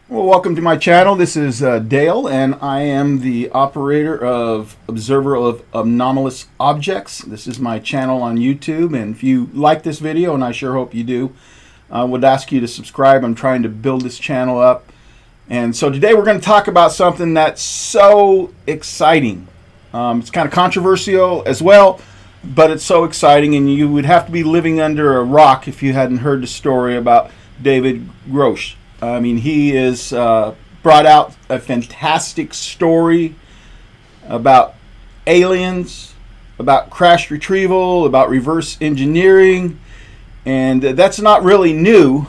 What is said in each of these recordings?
Well, welcome to my channel. This is Dale, and I am the operator of Observer of Anomalous Objects. This is my channel on YouTube, and if you like this video, and I sure hope you do, I would ask you to subscribe. I'm trying to build this channel up. And so today we're going to talk about something that's so exciting. It's kind of controversial as well, but it's so exciting, and you would have to be living under a rock if you hadn't heard the story about David Grusch. I mean, he is brought out a fantastic story about aliens, about Crash Retrieval, about reverse engineering, and that's not really new,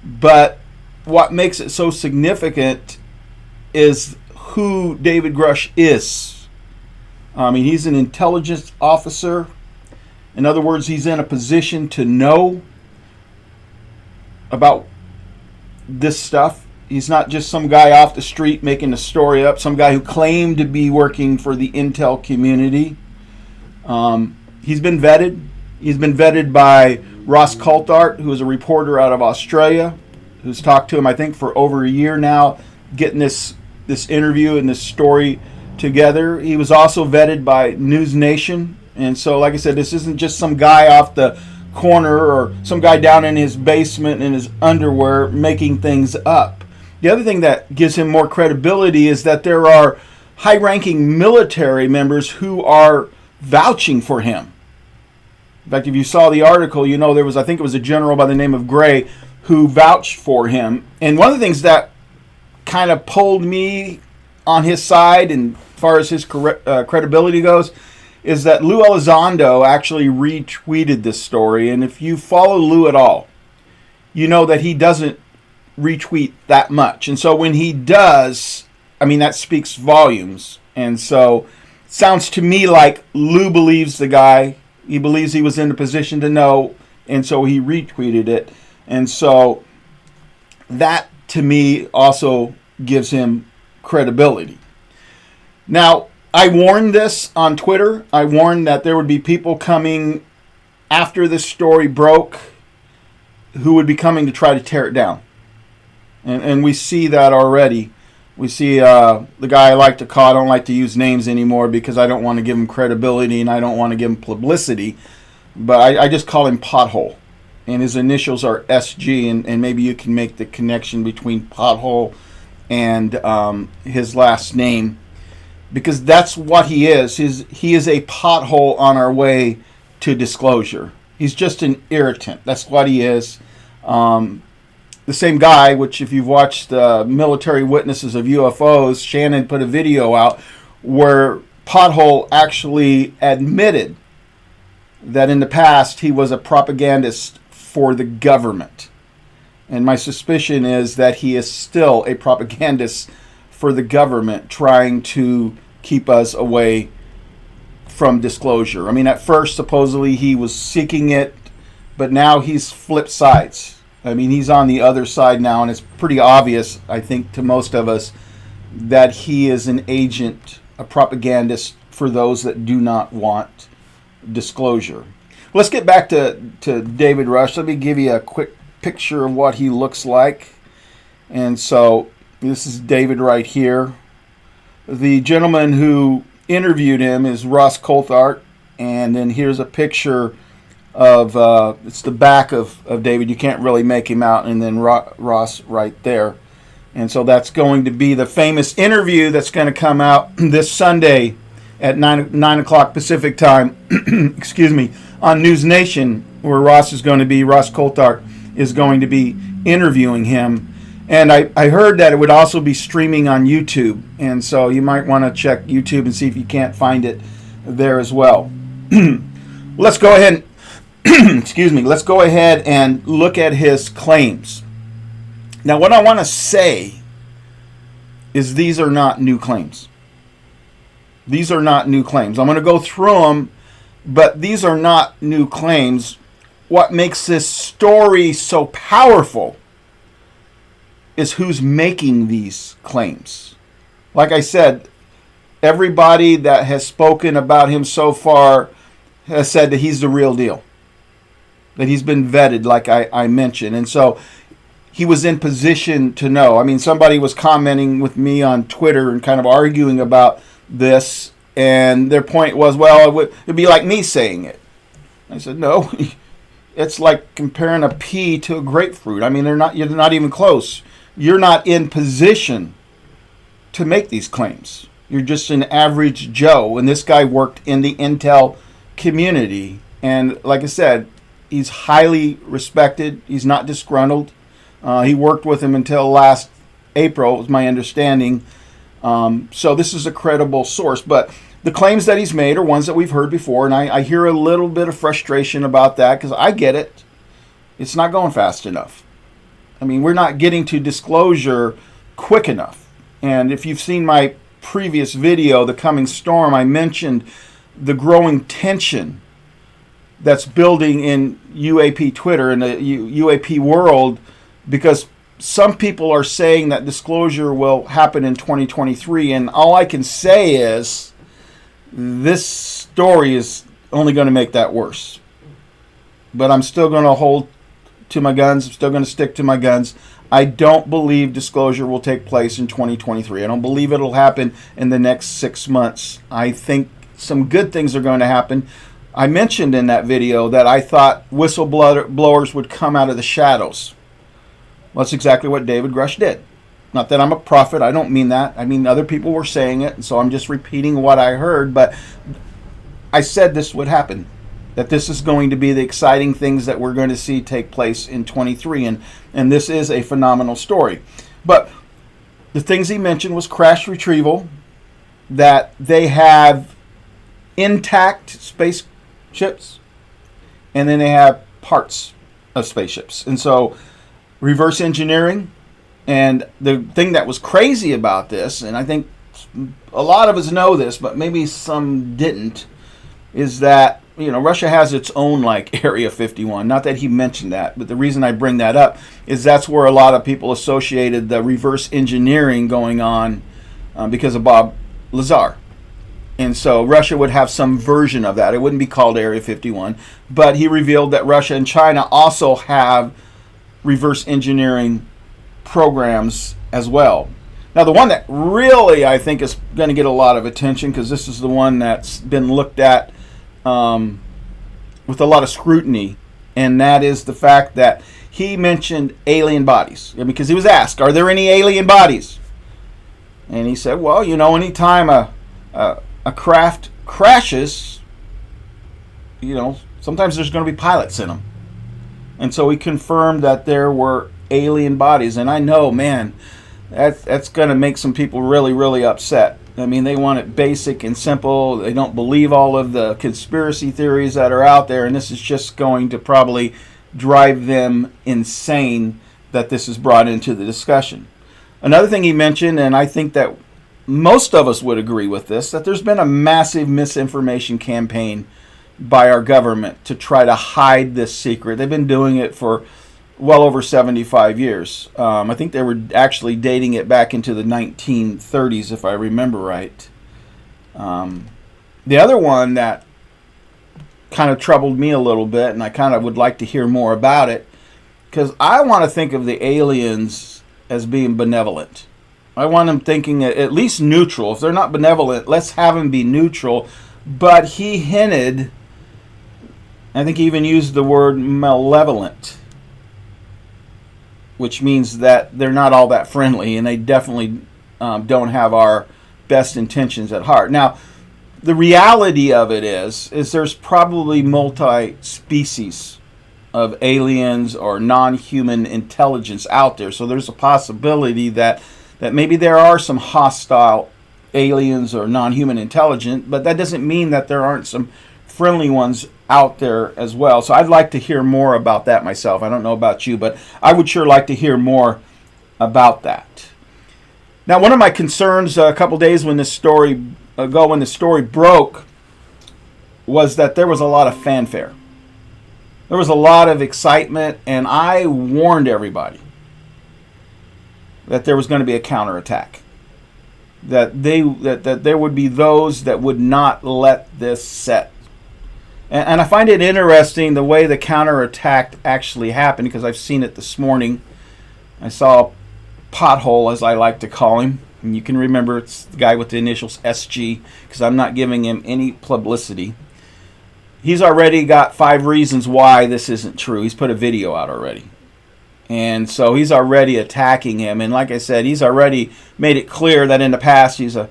but what makes it so significant is who David Grusch is. I mean, he's an intelligence officer. In other words, he's in a position to know about this stuff. He's not just some guy off the street making a story up, some guy who claimed to be working for the intel community. He's been vetted. He's been vetted by Ross Coulthart, who is a reporter out of Australia, who's talked to him, I think, for over a year now, getting this interview and this story together. He was also vetted by News Nation. And so, like I said, this isn't just some guy off the corner or some guy down in his basement in his underwear making things up. The other thing that gives him more credibility is that there are high-ranking military members who are vouching for him. In fact, if you saw the article, you know there was, I think it was a general by the name of Gray who vouched for him. And one of the things that kind of pulled me on his side, and as far as his credibility goes, is that Lou Elizondo actually retweeted this story. And if you follow Lou at all, you know that he doesn't retweet that much. And so when he does, I mean, that speaks volumes. And so it sounds to me like Lou believes the guy. He believes he was in a position to know, and so he retweeted it. And so that, to me, also gives him credibility. Now, I warned this on Twitter. I warned that there would be people coming after this story broke who would be coming to try to tear it down. And we see that already. We see the guy I like to call, I don't like to use names anymore because I don't want to give him credibility and I don't want to give him publicity, but I just call him Pothole. And his initials are SG, and maybe you can make the connection between Pothole and his last name, because that's what he is. He is a pothole on our way to disclosure. He's just an irritant. That's what he is. The same guy, which if you've watched Military Witnesses of UFOs, Shannon put a video out where Pothole actually admitted that in the past he was a propagandist for the government. And my suspicion is that he is still a propagandist for the government, trying to keep us away from disclosure. I mean, at first, supposedly, he was seeking it, but now he's flipped sides. I mean, he's on the other side now, and it's pretty obvious, I think, to most of us, that he is an agent, a propagandist for those that do not want disclosure. Let's get back to David Grusch. Let me give you a quick picture of what he looks like. And so this is David right here. The gentleman who interviewed him is Ross Coulthart, and then here's a picture of it's the back of David. You can't really make him out, and then Ross right there. And so that's going to be the famous interview that's going to come out this Sunday at 9 o'clock Pacific time, excuse me, on News Nation, where Ross Coulthart is going to be interviewing him. And I heard that it would also be streaming on YouTube. And so you might want to check YouTube and see if you can't find it there as well. Let's go ahead and, excuse me, let's go ahead and look at his claims. Now, what I want to say is these are not new claims. These are not new claims. I'm going to go through them, but these are not new claims. What makes this story so powerful is who's making these claims. Like I said, everybody that has spoken about him so far has said that he's the real deal, that he's been vetted, like I mentioned. And so he was in position to know. I mean, somebody was commenting with me on Twitter and kind of arguing about this, and their point was, well, it'd be like me saying it. I said, no, it's like comparing a pea to a grapefruit. I mean, you're not even close. You're not in position to make these claims. You're just an average Joe, and this guy worked in the intel community, and like I said, he's highly respected. He's not disgruntled. He worked with him until last April, was my understanding. So this is a credible source. But the claims that he's made are ones that we've heard before, and I hear a little bit of frustration about that because I get it. It's not going fast enough. I mean, we're not getting to disclosure quick enough. And if you've seen my previous video, The Coming Storm, I mentioned the growing tension that's building in UAP Twitter and the UAP world, because some people are saying that disclosure will happen in 2023, and all I can say is this story is only going to make that worse. But I'm still going to hold to my guns. I'm still going to stick to my guns. I don't believe disclosure will take place in 2023. I don't believe it'll happen in the next 6 months. I think some good things are going to happen. I mentioned in that video that I thought whistleblowers would come out of the shadows. Well, that's exactly what David Grusch did. Not that I'm a prophet. I don't mean that. I mean, other people were saying it, and so I'm just repeating what I heard. But I said this would happen, that this is going to be the exciting things that we're going to see take place in 23, and this is a phenomenal story. But the things he mentioned was Crash Retrieval, that they have intact spaceships, and then they have parts of spaceships. And so reverse engineering, and the thing that was crazy about this, and I think a lot of us know this, but maybe some didn't, is that, you know, Russia has its own like Area 51. Not that he mentioned that, but the reason I bring that up is that's where a lot of people associated the reverse engineering going on because of Bob Lazar. And so Russia would have some version of that. It wouldn't be called Area 51, but he revealed that Russia and China also have reverse engineering programs as well. Now, the one that really I think is going to get a lot of attention, because this is the one that's been looked at with a lot of scrutiny, and that is the fact that he mentioned alien bodies. Because he was asked, are there any alien bodies? And he said, well, you know, anytime a craft crashes, you know, sometimes there's going to be pilots in them. And so he confirmed that there were alien bodies. And I know, man, that's going to make some people really, really upset. I mean, they want it basic and simple. They don't believe all of the conspiracy theories that are out there. And this is just going to probably drive them insane that this is brought into the discussion. Another thing he mentioned, and I think that most of us would agree with this, that there's been a massive misinformation campaign by our government to try to hide this secret. They've been doing it for well over 75 years. I think they were actually dating it back into the 1930s, if I remember right. The other one that kind of troubled me a little bit, and I kind of would like to hear more about it, because I want to think of the aliens as being benevolent. I want them thinking at least neutral. If they're not benevolent, let's have them be neutral. But he hinted, I think he even used the word malevolent, which means that they're not all that friendly, and they definitely don't have our best intentions at heart. Now, the reality of it is there's probably multi-species of aliens or non-human intelligence out there. So there's a possibility that maybe there are some hostile aliens or non-human intelligence, but that doesn't mean that there aren't some friendly ones out there as well. So I'd like to hear more about that myself. I don't know about you, but I would sure like to hear more about that. Now, one of my concerns a couple days when this story broke was that there was a lot of fanfare. There was a lot of excitement, and I warned everybody that there was going to be a counterattack. That there would be those that would not let this set. And I find it interesting the way the counterattack actually happened, because I've seen it this morning. I saw Pothole, as I like to call him, and you can remember it's the guy with the initials SG, because I'm not giving him any publicity. He's already got 5 reasons why this isn't true. He's put a video out already. And so he's already attacking him. And like I said, he's already made it clear that in the past he's a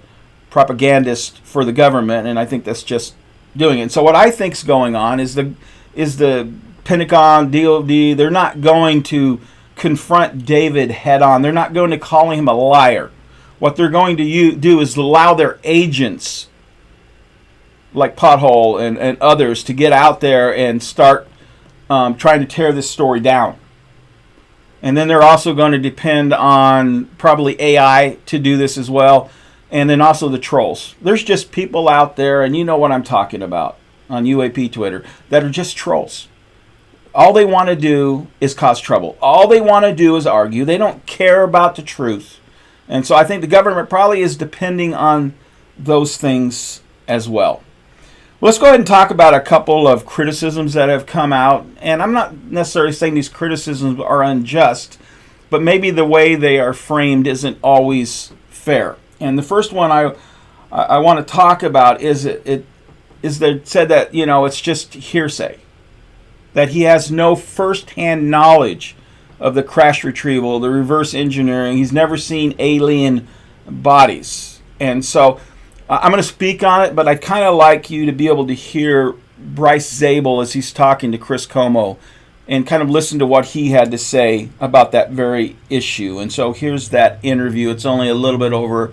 propagandist for the government, and I think that's just doing it. And so what I think's going on is the Pentagon, DOD, they're not going to confront David head on. They're not going to call him a liar. What they're going to do is allow their agents like Pothole and others to get out there and start trying to tear this story down. And then they're also going to depend on probably AI to do this as well. And then also the trolls. There's just people out there, and you know what I'm talking about on UAP Twitter, that are just trolls. All they want to do is cause trouble. All they want to do is argue. They don't care about the truth. And so I think the government probably is depending on those things as well. Let's go ahead and talk about a couple of criticisms that have come out. And I'm not necessarily saying these criticisms are unjust, but maybe the way they are framed isn't always fair. And the first one I want to talk about is they said that, it's just hearsay, that he has no first-hand knowledge of the crash retrieval, the reverse engineering. He's never seen alien bodies. And so I'm going to speak on it, but I'd kind of like you to be able to hear Bryce Zabel as he's talking to Chris Como and kind of listen to what he had to say about that very issue. And so here's that interview. It's only a little bit over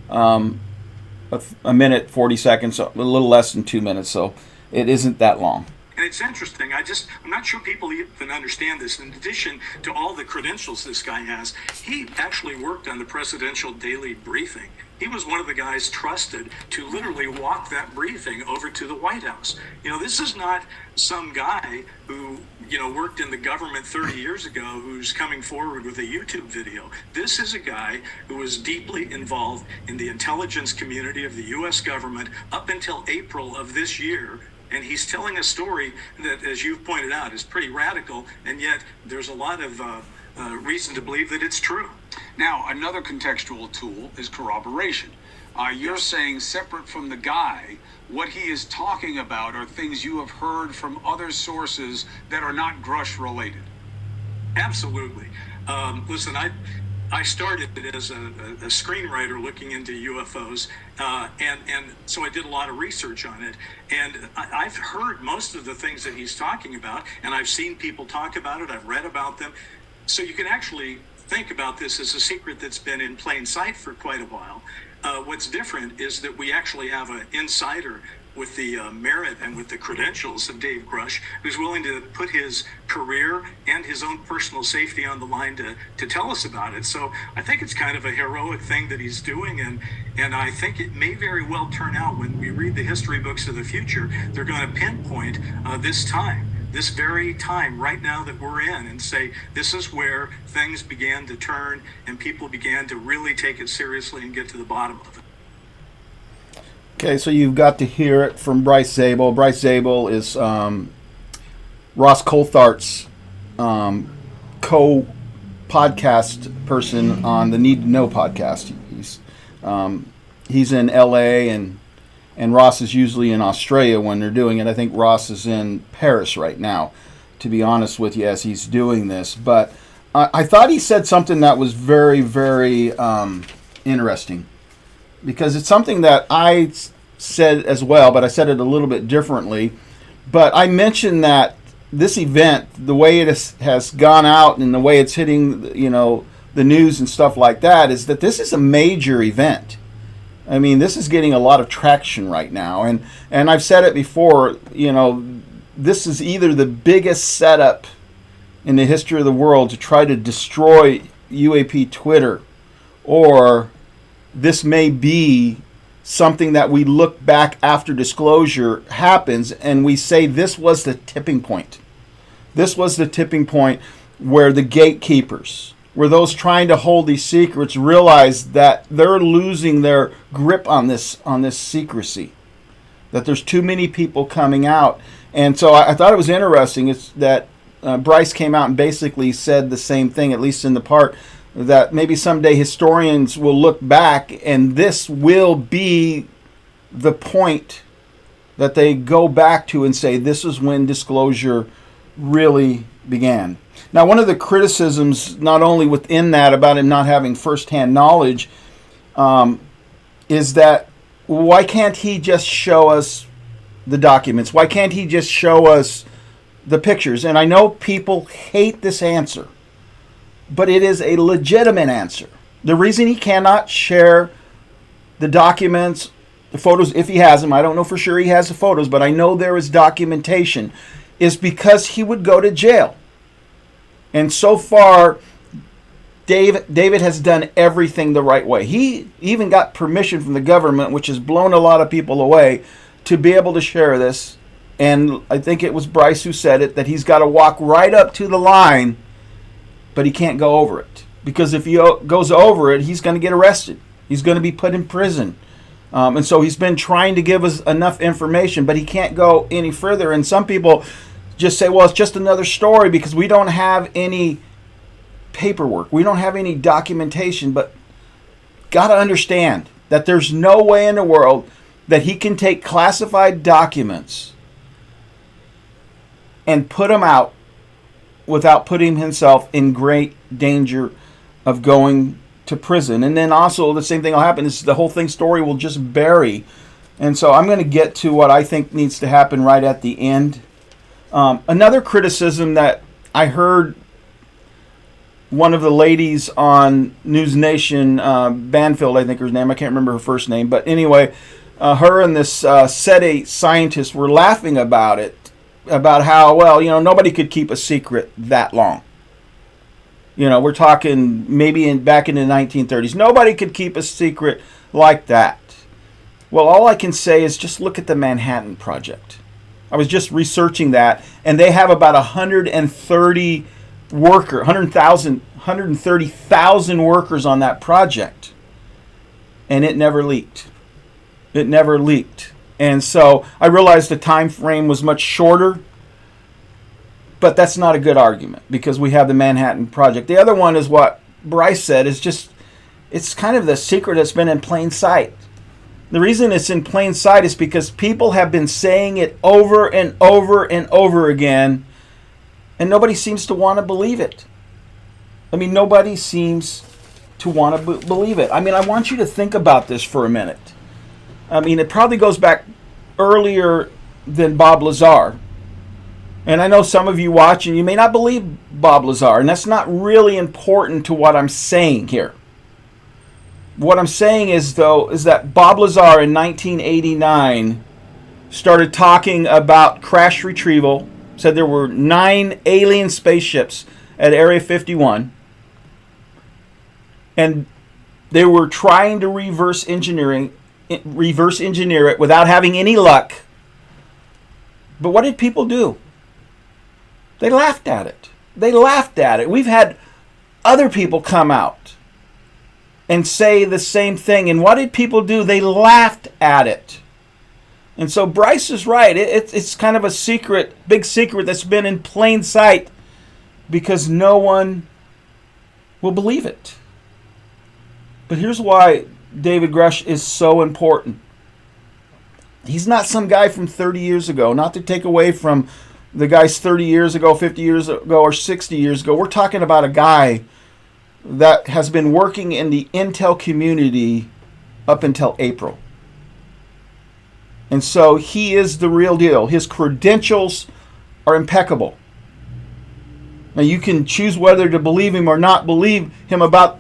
a minute, 40 seconds, so a little less than 2 minutes, so it isn't that long. And it's interesting. I'm not sure people even understand this. In addition to all the credentials this guy has, he actually worked on the presidential daily briefing. He was one of the guys trusted to literally walk that briefing over to the White House. This is not some guy who, worked in the government 30 years ago who's coming forward with a YouTube video. This is a guy who was deeply involved in the intelligence community of the U.S. government up until April of this year. And he's telling a story that, as you've pointed out, is pretty radical, and yet there's a lot of reason to believe that it's true. Now, another contextual tool is corroboration. You're saying, separate from the guy, what he is talking about are things you have heard from other sources that are not Grusch related. Absolutely. Listen, I started as a screenwriter looking into UFOs, and so I did a lot of research on it. And I've heard most of the things that he's talking about, and I've seen people talk about it. I've read about them. So you can actually think about this as a secret that's been in plain sight for quite a while. What's different is that we actually have an insider with the merit and with the credentials of Dave Grusch, who's willing to put his career and his own personal safety on the line to tell us about it. So I think it's kind of a heroic thing that he's doing, and I think it may very well turn out when we read the history books of the future, they're going to pinpoint this very time right now that we're in, and say this is where things began to turn and people began to really take it seriously and get to the bottom of it. Okay, so you've got to hear it from Bryce Zabel. Bryce Zabel is Ross Coulthart's co-podcast person on the Need to Know podcast. He's in L.A. and Ross is usually in Australia when they're doing it. I think Ross is in Paris right now, to be honest with you, as he's doing this. But I thought he said something that was very, very interesting, because it's something that I said as well, but I said it a little bit differently. But I mentioned that this event, the way it has gone out and the way it's hitting, the news and stuff like that, is that this is a major event. I mean, this is getting a lot of traction right now. And I've said it before, this is either the biggest setup in the history of the world to try to destroy UAP Twitter, or this may be something that we look back after disclosure happens and we say this was the tipping point. This was the tipping point where the gatekeepers, where those trying to hold these secrets, realize that they're losing their grip on this secrecy, that there's too many people coming out. And so I thought it was interesting. It's that Bryce came out and basically said the same thing, at least in the part that maybe someday historians will look back and this will be the point that they go back to and say this is when disclosure really began. Now, one of the criticisms, not only within that about him not having firsthand knowledge, is that why can't he just show us the documents? Why can't he just show us the pictures? And I know people hate this answer, but it is a legitimate answer. The reason he cannot share the documents, the photos, if he has them, I don't know for sure he has the photos, but I know there is documentation, is because he would go to jail. And so far, David has done everything the right way. He even got permission from the government, which has blown a lot of people away, to be able to share this. And I think it was Bryce who said it, that he's got to walk right up to the line, but he can't go over it. Because if he goes over it, he's going to get arrested. He's going to be put in prison. And so he's been trying to give us enough information, but he can't go any further. And some people just say, well, it's just another story because we don't have any paperwork. We don't have any documentation. But got to understand that there's no way in the world that he can take classified documents and put them out without putting himself in great danger of going to prison. And then also the same thing will happen is the whole story will just bury. And so I'm going to get to what I think needs to happen right at the end. Another criticism that I heard one of the ladies on News Nation, Banfield, I think her name, I can't remember her first name, but anyway, her and this SETI scientist were laughing about it, about how, well, nobody could keep a secret that long. We're talking maybe back in the 1930s. Nobody could keep a secret like that. Well, all I can say is just look at the Manhattan Project. I was just researching that, and they have about 130,000 workers on that project, and it never leaked. It never leaked. And so I realized the time frame was much shorter, but that's not a good argument because we have the Manhattan Project. The other one is what Bryce said, is just, it's kind of the secret that's been in plain sight. The reason it's in plain sight is because people have been saying it over and over and over again, and nobody seems to want to believe it. I mean, nobody seems to want to believe it. I mean, I want you to think about this for a minute. I mean, it probably goes back earlier than Bob Lazar. And I know some of you watch and you may not believe Bob Lazar, and that's not really important to what I'm saying here. What I'm saying is, though, is that Bob Lazar in 1989 started talking about Crash Retrieval, said there were 9 alien spaceships at Area 51, and they were trying to reverse engineer it without having any luck. But what did people do? They laughed at it. They laughed at it. We've had other people come out and say the same thing. And what did people do? They laughed at it. And so Bryce is right. It's kind of a secret, big secret that's been in plain sight because no one will believe it. But here's why David Grusch is so important. He's not some guy from 30 years ago, not to take away from the guys 30 years ago, 50 years ago, or 60 years ago. We're talking about a guy that has been working in the intel community up until April. And so he is the real deal. His credentials are impeccable. Now you can choose whether to believe him or not believe him about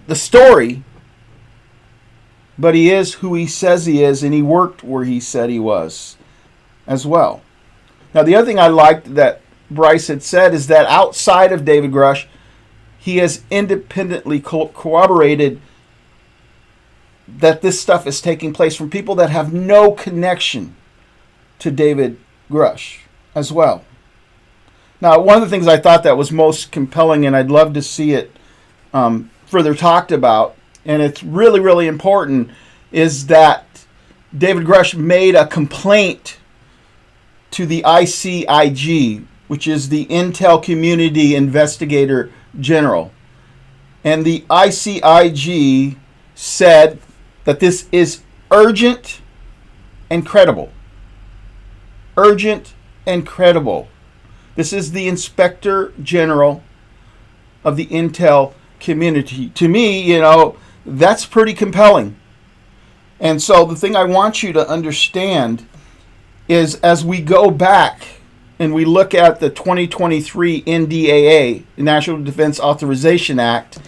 the story, but he is who he says he is, and he worked where he said he was as well. Now, the other thing I liked that Bryce had said is that outside of David Grusch, he has independently corroborated that this stuff is taking place from people that have no connection to David Grusch as well. Now, one of the things I thought that was most compelling, and I'd love to see it further talked about, and it's really, really important, is that David Grusch made a complaint to the ICIG, which is the Intel Community Investigator General. And the ICIG said that this is urgent and credible. Urgent and credible. This is the Inspector General of the Intel community. To me, that's pretty compelling. And so the thing I want you to understand is, as we go back and we look at the 2023 NDAA, National Defense Authorization Act,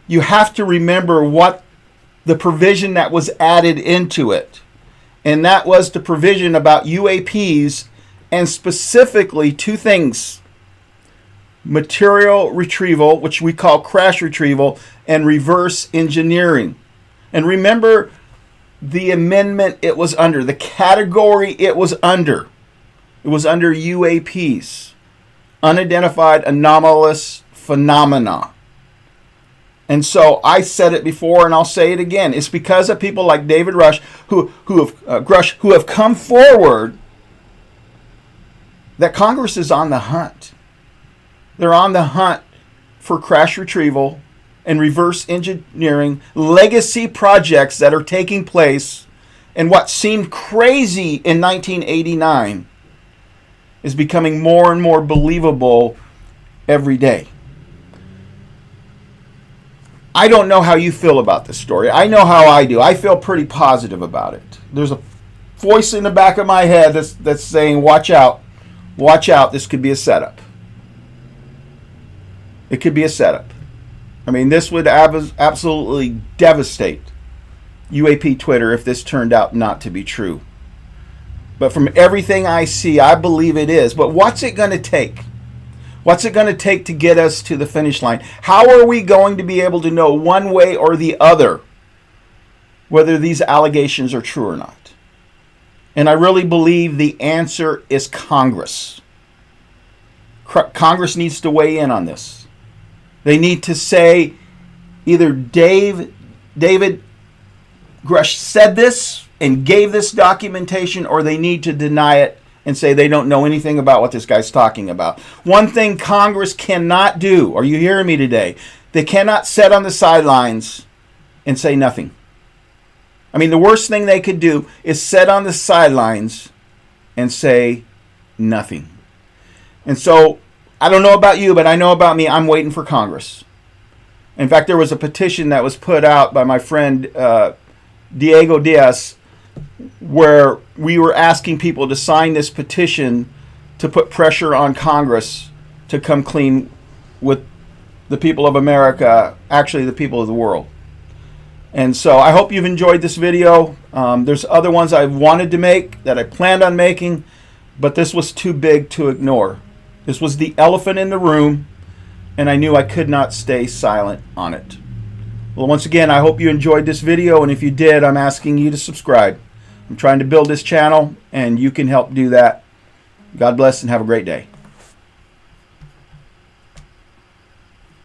you have to remember what the provision that was added into it. And that was the provision about UAPs, and specifically two things: material retrieval, which we call crash retrieval, and reverse engineering. And remember the amendment it was under, the category it was under. It was under UAPs, unidentified anomalous phenomena. And so I said it before, and I'll say it again. It's because of people like David Grusch who have come forward that Congress is on the hunt. They're on the hunt for crash retrieval and reverse engineering legacy projects that are taking place. And what seemed crazy in 1989 is becoming more and more believable every day. I don't know how you feel about this story. I know how I do. I feel pretty positive about it. There's a voice in the back of my head that's saying, watch out, this could be a setup. It could be a setup. I mean, this would absolutely devastate UAP Twitter if this turned out not to be true. But from everything I see, I believe it is. But what's it going to take? What's it going to take to get us to the finish line? How are we going to be able to know one way or the other whether these allegations are true or not? And I really believe the answer is Congress. Congress needs to weigh in on this. They need to say either David Grusch said this and gave this documentation, or they need to deny it and say they don't know anything about what this guy's talking about. One thing Congress cannot do, are you hearing me today? They cannot sit on the sidelines and say nothing. I mean, the worst thing they could do is sit on the sidelines and say nothing. And so, I don't know about you, but I know about me. I'm waiting for Congress. In fact, there was a petition that was put out by my friend Diego Diaz, where we were asking people to sign this petition to put pressure on Congress to come clean with the people of America, actually the people of the world. And so I hope you've enjoyed this video. There's other ones I wanted to make that I planned on making, but this was too big to ignore. This was the elephant in the room, and I knew I could not stay silent on it. Well, once again, I hope you enjoyed this video, and if you did, I'm asking you to subscribe. I'm trying to build this channel, and you can help do that. God bless and have a great day.